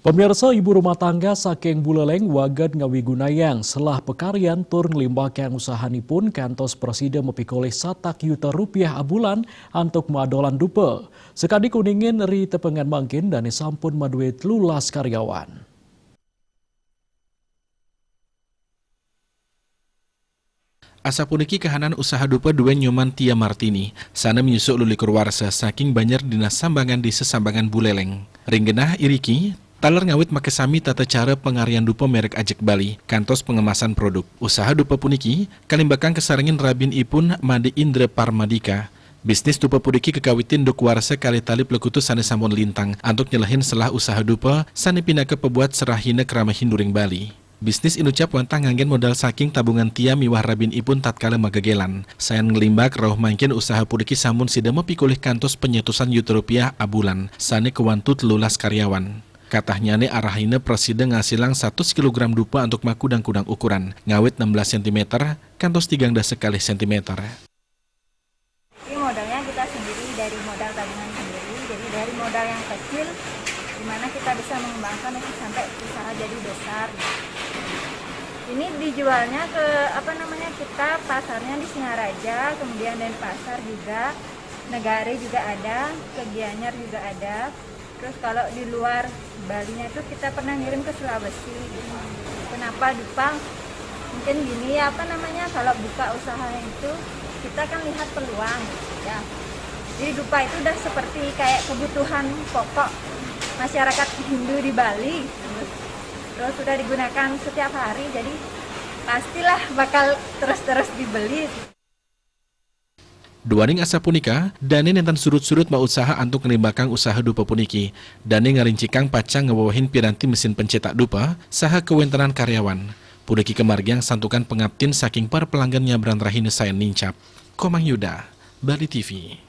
Pemirsa, ibu rumah tangga saking Buleleng Waget Ngawigunayang selah pekarian tur ngelimbakang usahanipun kantos presiden mepikoleh Rp1 juta abulan untuk madolan dupe. Sekadi kuningin ri tepengan mangkin dan sampun maduit lulas karyawan. Asa puniki kahanan usaha dupa dua Nyoman Tia Martini. Sana menyusuk lulikur warsa saking banyak dinas sambangan di sesambangan Buleleng. Ringgenah iriki, taler ngawit make sami tata cara pengarian dupa merek Ajek Bali, kantos pengemasan produk. Usaha dupa puniki, kalimbakang kesarangin Rabin Ipun Made Indra Parmadika. Bisnis dupa puniki kekawitin duk warsa kali talip lekutu sane sampun lintang, antuk nyelahin selah usaha dupa, sane pindah ke pebuat serahina kerama hinduring Bali. Bisnis inucap wantang nganggen modal saking tabungan Tia miwah Rabin Ipun tatkala magagelan. Sayan ngelimbak roh mangkin usaha pudiki samun sidama pikulih kantos penyetusan Rp1 abulan. Sane kewantut lulas karyawan. Katahnya ne arahina presiden ngasilang 100 kg dupa untuk makudang-kudang ukuran. Ngawit 16 cm, kantos 3 sekali sentimeter. Ini modalnya kita sendiri dari modal tabungan sendiri. Jadi dari modal yang kecil, dimana kita bisa mengembangkan itu sampai usaha jadi besar. Ini dijualnya ke kita pasarnya di Singaraja, kemudian Denpasar juga, Negari juga ada, ke Gianyar juga ada. Terus kalau di luar Balinya itu kita pernah ngirim ke Sulawesi. Kenapa dupa? Mungkin gini kalau buka usaha itu kita kan lihat peluang ya. Jadi dupa itu udah seperti kayak kebutuhan pokok masyarakat Hindu di Bali. Terus sudah digunakan setiap hari, jadi pastilah bakal terus-terus dibeli. Duaning asa punika, Dane nentan surut-surut mau usaha antuk ngelimbakang usaha dupa puniki. Dane ngarincikang pacang ngewawahin piranti mesin pencetak dupa, saha kewentanan karyawan. Puniki kemargiang santukan pengabtin saking para pelanggan nyabran rahine sayan nincap. Komang Yuda, Bali TV.